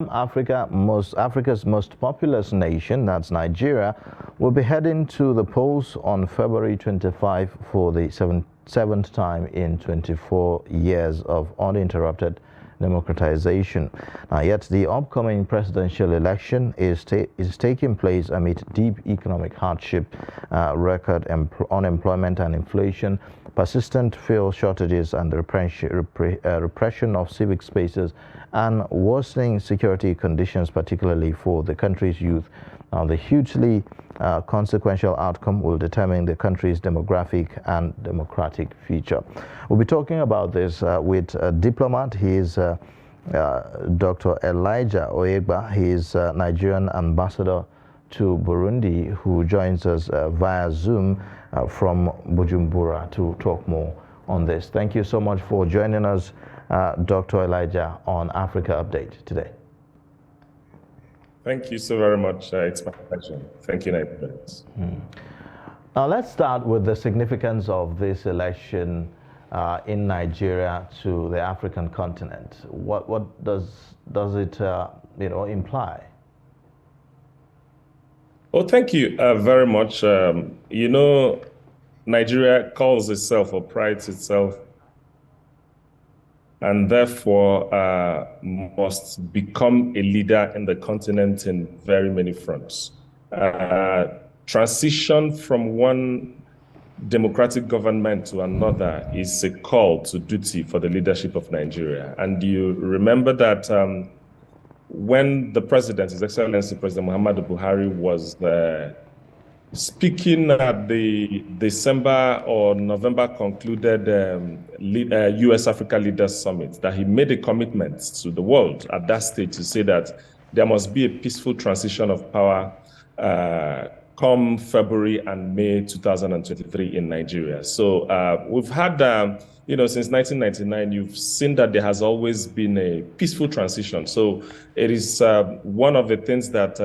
Africa's most populous nation, that's Nigeria, will be heading to the polls on February 25 for the seventh time in 24 years of uninterrupted democratization. Yet the upcoming presidential election is taking place amid deep economic hardship, record unemployment and inflation, persistent fuel shortages and repression of civic spaces, and worsening security conditions, particularly for the country's youth. The hugely consequential outcome will determine the country's demographic and democratic future. We'll be talking about this with a diplomat. He is Dr. Elijah Oyegba. He is Nigerian ambassador to Burundi, who joins us via Zoom from Bujumbura to talk more on this. Thank you so much for joining us, Dr. Elijah, on Africa Update today. Thank you so very much. It's my pleasure. Thank you, Nigerians. Now let's start with the significance of this election in Nigeria to the African continent. What does it imply? Well, thank you very much. Nigeria calls itself or prides itself and therefore must become a leader in the continent in very many fronts. Transition from one democratic government to another is a call to duty for the leadership of Nigeria. And you remember that when the president, His Excellency President Muhammadu Buhari, was speaking at the December or November concluded US-Africa Leaders Summit, that he made a commitment to the world at that stage to say that there must be a peaceful transition of power come February and May 2023 in Nigeria. So we've had, since 1999, you've seen that there has always been a peaceful transition. So it is one of the things that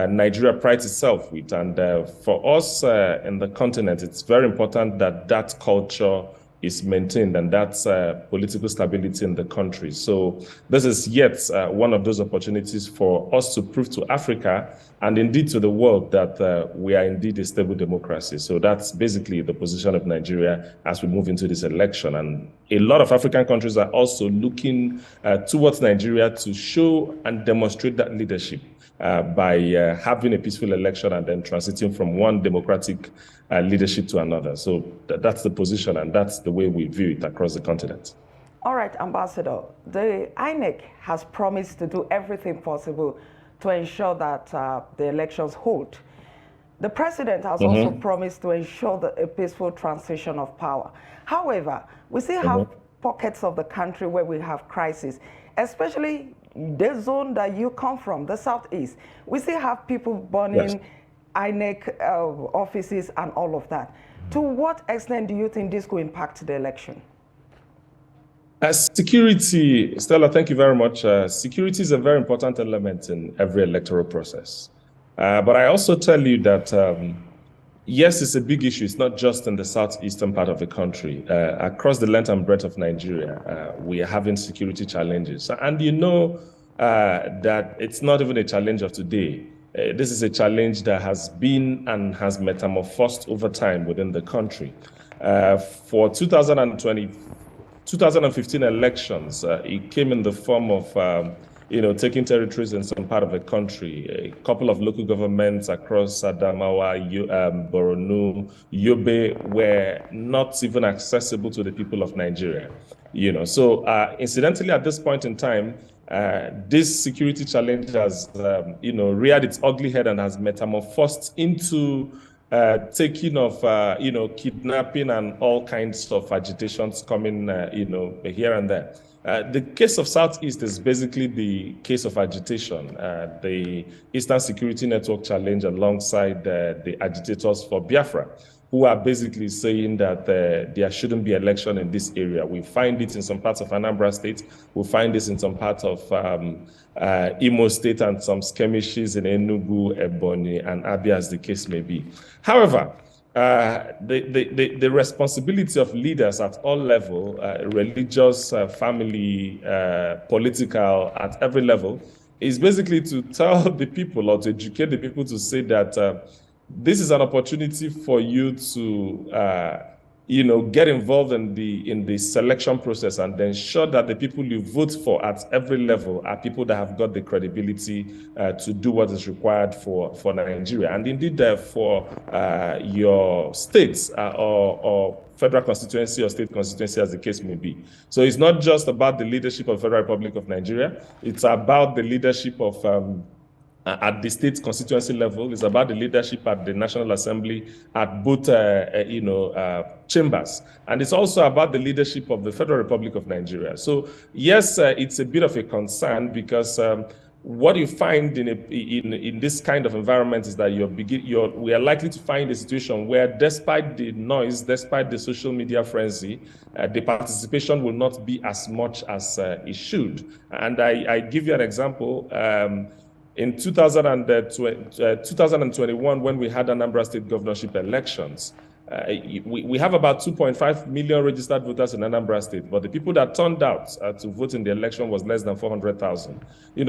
Nigeria prides itself with. And for us in the continent, it's very important that that culture is maintained, and that's political stability in the country. So this is yet one of those opportunities for us to prove to Africa and indeed to the world that we are indeed a stable democracy. So that's basically the position of Nigeria as we move into this election. And a lot of African countries are also looking towards Nigeria to show and demonstrate that leadership by having a peaceful election and then transiting from one democratic leadership to another. So that's the position, and that's the way we view it across the continent. All right, Ambassador, the INEC has promised to do everything possible to ensure that the elections hold. The president has also promised to ensure a peaceful transition of power. However, we still have pockets of the country where we have crisis, especially the zone that you come from, the southeast. We still have people burning INEC offices and all of that. To what extent do you think this could impact the election? Security, Stella, thank you very much. Security is a very important element in every electoral process. But I also tell you that, yes, it's a big issue. It's not just in the southeastern part of the country. Across the length and breadth of Nigeria, we are having security challenges. And you know that it's not even a challenge of today. This is a challenge that has been and has metamorphosed over time within the country. For 2015 elections, it came in the form of taking territories in some part of the country. A couple of local governments across Adamawa, Borno, Yobe were not even accessible to the people of Nigeria. So incidentally, at this point in time, this security challenge has, reared its ugly head and has metamorphosed into taking of, kidnapping and all kinds of agitations coming, here and there. The case of Southeast is basically the case of agitation, the Eastern Security Network challenge alongside the agitators for Biafra, who are basically saying that there shouldn't be election in this area. We find it in some parts of Anambra State. We find this in some parts of Imo State and some skirmishes in Enugu, Ebonyi, and Abia, as the case may be. However, the responsibility of leaders at all levels, religious, family, political, at every level, is basically to tell the people or to educate the people to say that this is an opportunity for you to get involved in the selection process and ensure that the people you vote for at every level are people that have got the credibility to do what is required for Nigeria, and indeed for your states or federal constituency or state constituency, as the case may be. So it's not just about the leadership of the Federal Republic of Nigeria, it's about the leadership of at the state constituency level. It's about the leadership at the National Assembly, at both chambers. And it's also about the leadership of the Federal Republic of Nigeria. So yes, it's a bit of a concern because what you find in this kind of environment is that we are likely to find a situation where, despite the noise, despite the social media frenzy, the participation will not be as much as it should. And I give you an example. In 2021, when we had Anambra State governorship elections, we have about 2.5 million registered voters in Anambra State, but the people that turned out to vote in the election was less than 400,000.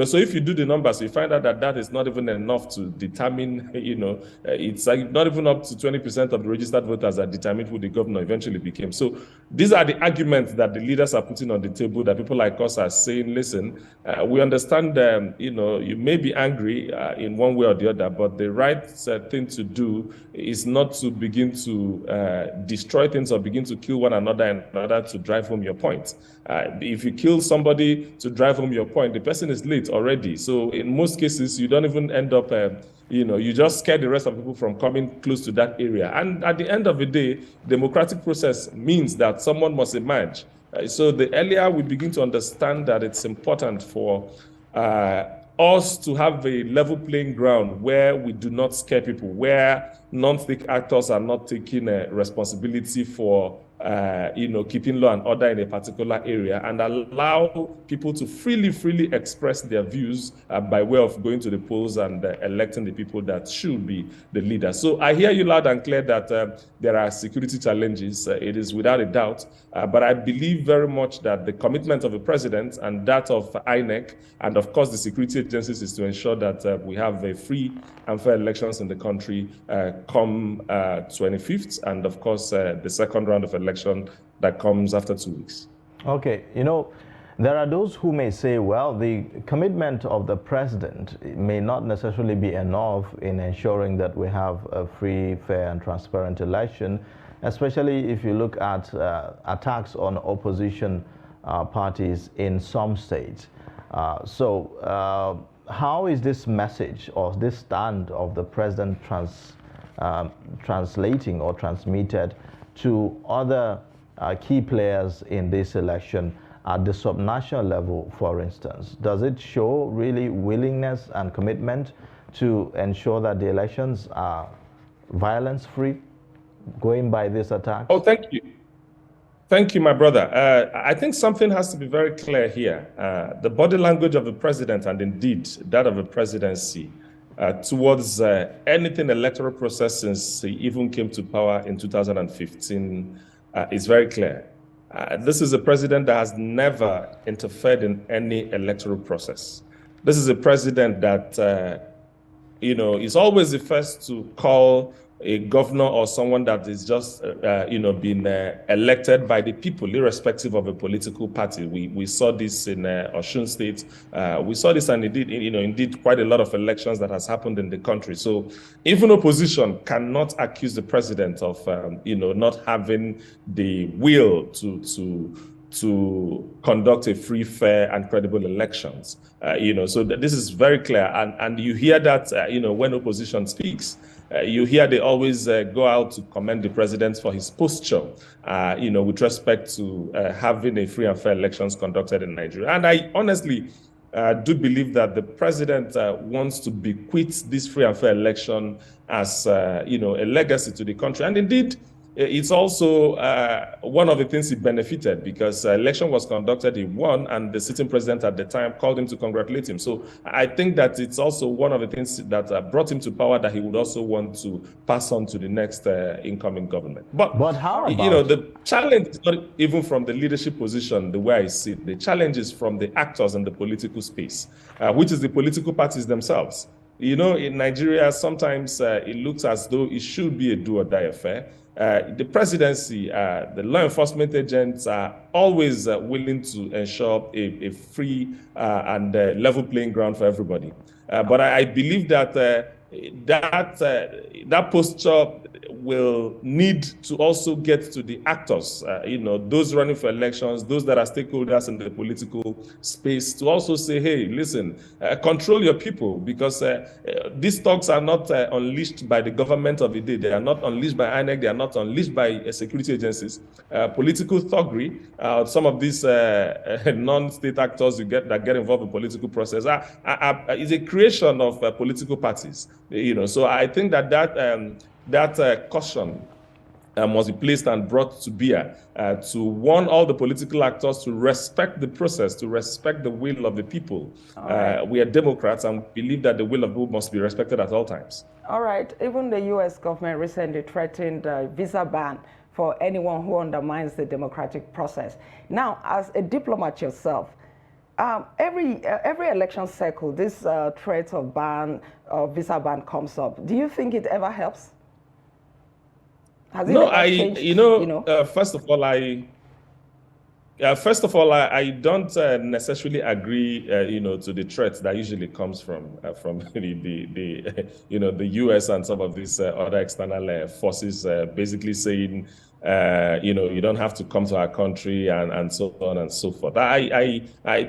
So if you do the numbers, you find out that that is not even enough to determine, it's like not even up to 20% of the registered voters that determined who the governor eventually became. So these are the arguments that the leaders are putting on the table, that people like us are saying, listen, we understand, you may be angry in one way or the other, but the right thing to do is not to begin to destroy things or begin to kill one another in order to drive home your point. If you kill somebody to drive home your point, the person is late already. So in most cases, you don't even end up, you just scare the rest of people from coming close to that area. And at the end of the day, democratic process means that someone must emerge. So the earlier we begin to understand that it's important for us to have a level playing ground where we do not scare people, where non-state actors are not taking responsibility for keeping law and order in a particular area, and allow people to freely express their views by way of going to the polls and electing the people that should be the leaders. So I hear you loud and clear that there are security challenges. It is without a doubt, but I believe very much that the commitment of the president and that of INEC and of course the security agencies is to ensure that we have a free and fair elections in the country come 25th, and of course the second round of election that comes after 2 weeks. Okay, there are those who may say, well, the commitment of the president may not necessarily be enough in ensuring that we have a free, fair, and transparent election, especially if you look at attacks on opposition parties in some states. How is this message or this stand of the president translating or transmitted to other key players in this election at the subnational level, for instance? Does it show really willingness and commitment to ensure that the elections are violence-free, going by this attack? Oh, thank you. Thank you, my brother. I think something has to be very clear here. The body language of the president, and indeed that of the presidency, towards anything electoral process since he even came to power in 2015 is very clear. This is a president that has never interfered in any electoral process. This is a president that, is always the first to call a governor or someone that is just, been elected by the people, irrespective of a political party. We saw this in Osun State. We saw this, and indeed quite a lot of elections that has happened in the country. So even opposition cannot accuse the president of, not having the will to conduct a free, fair, and credible elections. So this is very clear, and you hear that, when opposition speaks. You hear they always go out to commend the president for his posture, with respect to having a free and fair elections conducted in Nigeria. And I honestly do believe that the president wants to bequeath this free and fair election as, a legacy to the country. And indeed, it's also one of the things he benefited, because election was conducted, he won, and the sitting president at the time called him to congratulate him. So I think that it's also one of the things that brought him to power, that he would also want to pass on to the next incoming government. But how about, you know, the challenge is not even from the leadership position, the way I see it. The challenge is from the actors in the political space, which is the political parties themselves. You know, in Nigeria, sometimes it looks as though it should be a do-or-die affair. The presidency, the law enforcement agents are always willing to ensure a free and level playing ground for everybody. But I believe that that posture will need to also get to the actors, you know, those running for elections, those that are stakeholders in the political space, to also say, hey, listen, control your people, because these thugs are not unleashed by the government of the day. They are not unleashed by INEC. They are not unleashed by security agencies. Political thuggery, some of these non-state actors that get involved in political process is a creation of political parties. You know, so I think that caution must be placed and brought to bear to warn all the political actors to respect the process, to respect the will of the people. Right. We are Democrats and believe that the will of the people must be respected at all times. All right. Even the U.S. government recently threatened a visa ban for anyone who undermines the democratic process. Now, as a diplomat yourself, every election cycle, this threat of ban or visa ban comes up. Do you think it ever helps? Has it no, ever changed, first of all, I don't necessarily agree, to the threat that usually comes from the U.S. and some of these other external forces, basically saying, you don't have to come to our country and so on and so forth. I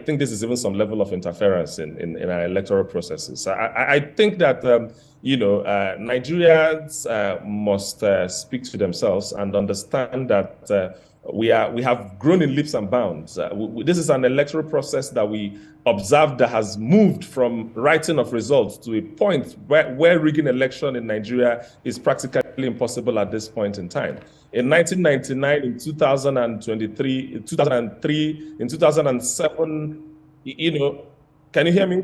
think this is even some level of interference in our electoral processes. I think that Nigerians must speak to themselves and understand that we have grown in leaps and bounds. This is an electoral process that we observed that has moved from writing of results to a point where rigging election in Nigeria is practically impossible at this point in time. In 1999, in 2023, in 2003, in 2007, can you hear me?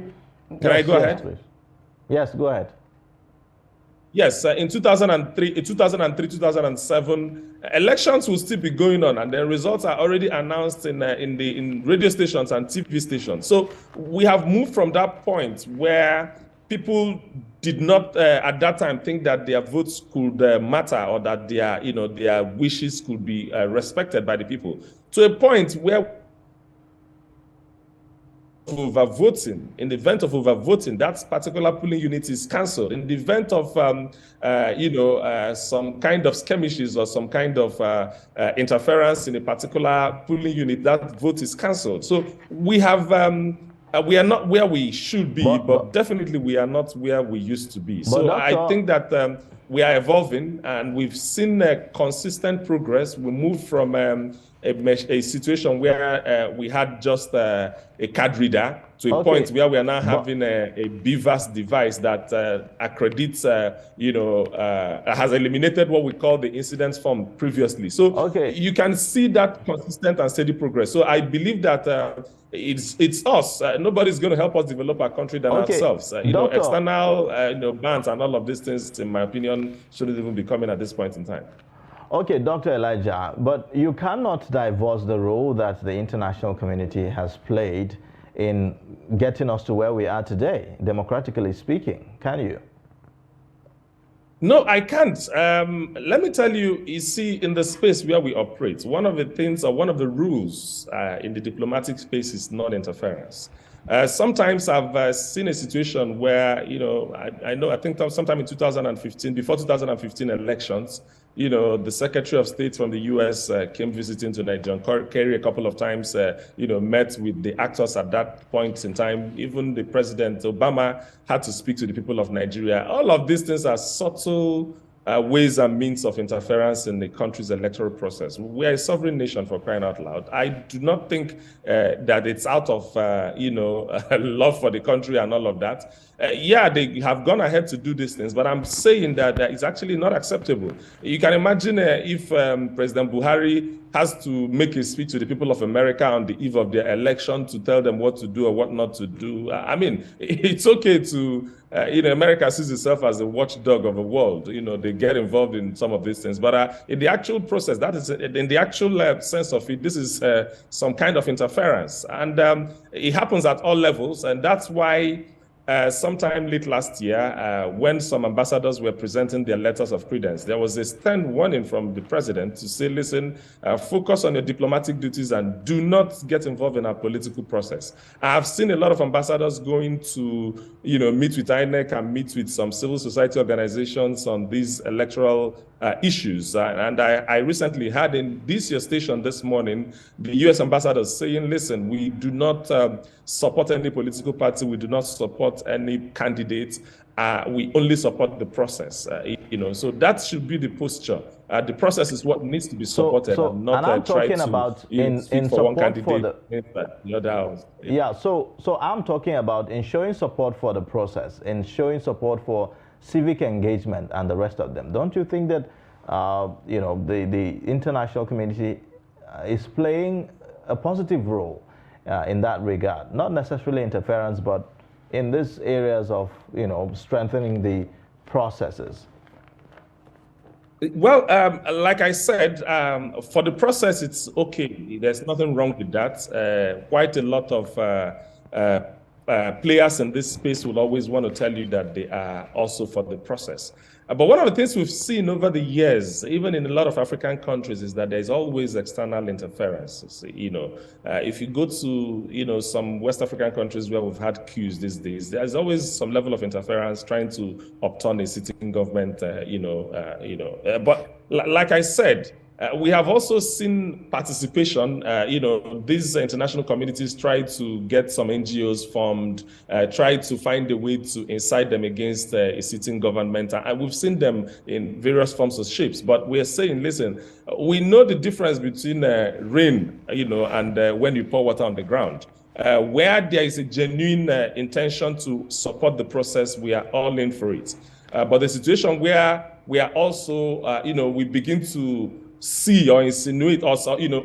Can I go ahead? Please. Yes, go ahead. Yes, in 2003, 2007, elections will still be going on, and the results are already announced in radio stations and TV stations. So we have moved from that point where people did not at that time think that their votes could matter, or that their wishes could be respected by the people, to a point where overvoting. In the event of overvoting, that particular polling unit is cancelled. In the event of some kind of skirmishes or some kind of interference in a particular polling unit, that vote is cancelled. So we have we are not where we should be, but definitely we are not where we used to be. So I think that we are evolving, and we've seen consistent progress. We moved from a situation where we had just a card reader to a point where we are now having a BVAS device that accredits, has eliminated what we call the incidence form previously. So you can see that consistent and steady progress. So I believe that it's us. Nobody's going to help us develop our country than ourselves. External bans and all of these things, in my opinion, shouldn't even be coming at this point in time. Okay, Dr. Elijah, but you cannot divulge the role that the international community has played in getting us to where we are today, democratically speaking, can you? No, I can't. Let me tell you, you see, in the space where we operate, one of the things, or one of the rules in the diplomatic space is non-interference. Sometimes I've seen a situation where, I think sometime in 2015, before 2015 elections, the Secretary of State from the U.S. Came visiting to Nigeria. John Kerry a couple of times, met with the actors at that point in time. Even the President Obama had to speak to the people of Nigeria. All of these things are subtle ways and means of interference in the country's electoral process. We are a sovereign nation, for crying out loud. I do not think that it's out of, love for the country and all of that. Yeah, they have gone ahead to do these things, but I'm saying that it's actually not acceptable. You can imagine if President Buhari has to make a speech to the people of America on the eve of their election to tell them what to do or what not to do. I mean, it's okay to, America sees itself as a watchdog of the world. They get involved in some of these things. But in the actual process, that is, in the actual sense of it, this is some kind of interference. And it happens at all levels. And that's why sometime late last year, when some ambassadors were presenting their letters of credence, there was a stern warning from the president to say, listen, focus on your diplomatic duties and do not get involved in our political process. I have seen a lot of ambassadors going to, meet with INEC and meet with some civil society organizations on these electoral issues. And I recently had in this your station this morning, the US ambassadors saying, listen, we do not support any political party. We do not support any candidate. We only support the process. So that should be the posture. The process is what needs to be supported, and not and I'm try talking to about in for one candidate the other house. Yeah. So I'm talking about ensuring support for the process, ensuring support for civic engagement and the rest of them. Don't you think that the international community is playing a positive role in that regard? Not necessarily interference, but in these areas of strengthening the processes. Well, like I said, for the process, it's okay. There's nothing wrong with that. Quite a lot of players in this space will always want to tell you that they are also for the process. But one of the things we've seen over the years, even in a lot of African countries, is that there's always external interference. If you go to, some West African countries where we've had coups these days, there's always some level of interference trying to upturn a sitting government, But like I said, we have also seen participation. These international communities try to get some NGOs formed, try to find a way to incite them against a sitting government. And we've seen them in various forms of shapes. But we're saying, listen, we know the difference between rain, and when you pour water on the ground. Where there is a genuine intention to support the process, we are all in for it. But the situation where we are also, we begin to see or insinuate or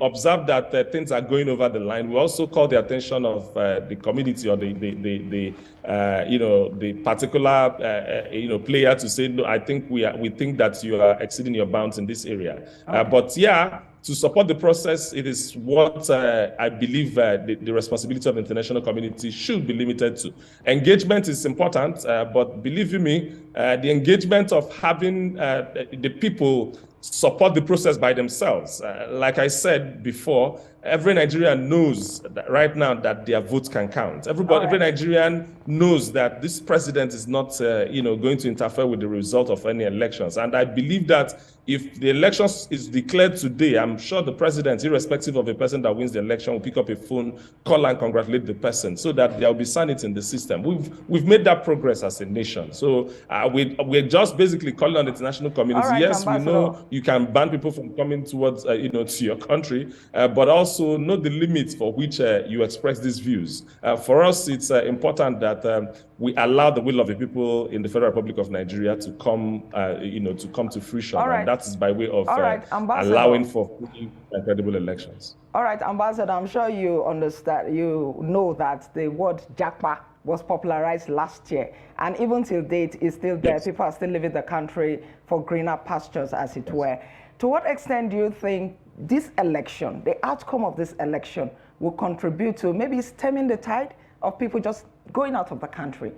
observe that things are going over the line, we also call the attention of the community or the particular player to say, no, I think we think that you are exceeding your bounds in this area. Okay. But yeah, to support the process, it is what I believe the responsibility of the international community should be limited to. Engagement is important, but believe you me, the engagement of having the people support the process by themselves. Like I said before, every Nigerian knows that right now that their votes can count. Every Nigerian knows that this president is not, going to interfere with the result of any elections. And I believe that if the election is declared today, I'm sure the president, irrespective of the person that wins the election, will pick up a phone, call and congratulate the person, so that there will be sanity in the system. We've made that progress as a nation. So we're just basically calling on the international community. Right, yes, Ambassador, we know you can ban people from coming towards, to your country, but also know the limits for which you express these views. For us, it's important that we allow the will of the people in the Federal Republic of Nigeria to come, to fruition. Right. And that is by way of allowing for free and credible elections. All right, Ambassador, I'm sure you understand, you know that the word Japa was popularized last year, and even till date is still there. Yes. People are still leaving the country for greener pastures, as it were. To what extent do you think this election, the outcome of this election, will contribute to maybe stemming the tide of people just going out of the country?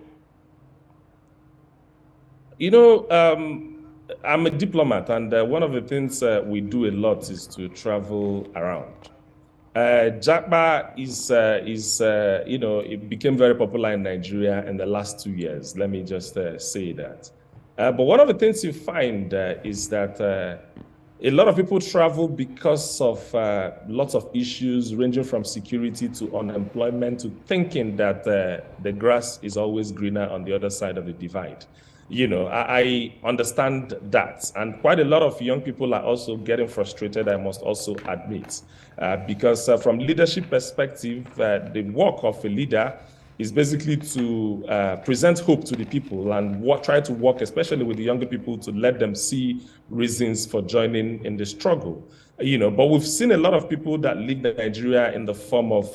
I'm a diplomat, and one of the things we do a lot is to travel around. Japa it became very popular in Nigeria in the last 2 years. Let me just say that. But one of the things you find is that a lot of people travel because of lots of issues ranging from security to unemployment to thinking that the grass is always greener on the other side of the divide. I understand that. And quite a lot of young people are also getting frustrated, I must also admit, because from leadership perspective, the work of a leader is basically to present hope to the people and try to work, especially with the younger people, to let them see reasons for joining in the struggle. But we've seen a lot of people that leave Nigeria in the form of,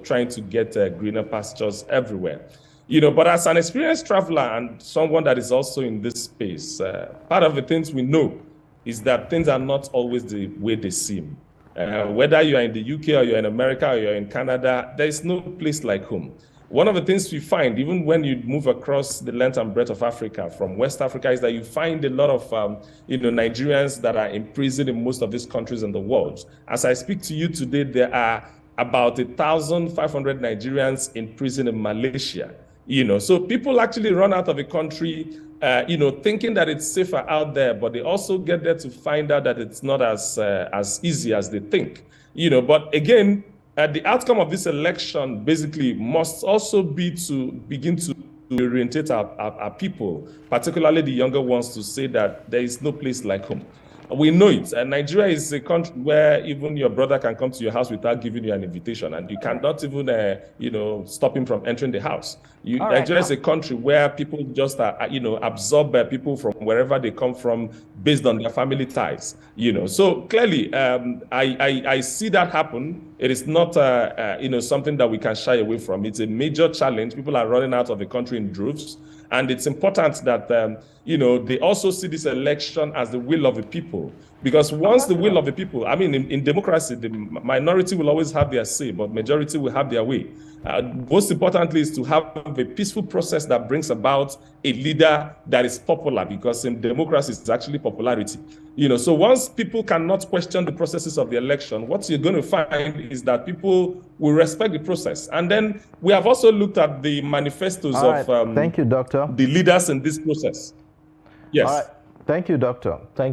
trying to get greener pastures everywhere. But as an experienced traveler and someone that is also in this space, part of the things we know is that things are not always the way they seem. Whether you're in the UK or you're in America or you're in Canada, there is no place like home. One of the things we find, even when you move across the length and breadth of Africa, from West Africa, is that you find a lot of, Nigerians that are imprisoned in most of these countries in the world. As I speak to you today, there are about 1,500 Nigerians in prison in Malaysia. So people actually run out of the country, thinking that it's safer out there, but they also get there to find out that it's not as easy as they think. But again, the outcome of this election basically must also be to begin to orientate our people, particularly the younger ones, to say that there is no place like home. We know it. Nigeria is a country where even your brother can come to your house without giving you an invitation, and you cannot even, stop him from entering the house. Nigeria is a country where people just, absorb people from wherever they come from based on their family ties. So clearly, I see that happen. It is not, something that we can shy away from. It's a major challenge. People are running out of the country in droves. And it's important that, they also see this election as the will of the people. Because once the will of the people, in democracy, the minority will always have their say, but majority will have their way. Most importantly is to have a peaceful process that brings about a leader that is popular, because in democracy, it's actually popularity. So once people cannot question the processes of the election, what you're going to find is that people will respect the process. And then we have also looked at the manifestos of Thank you, Doctor. The leaders in this process. Yes. All right. Thank you, Doctor. Thank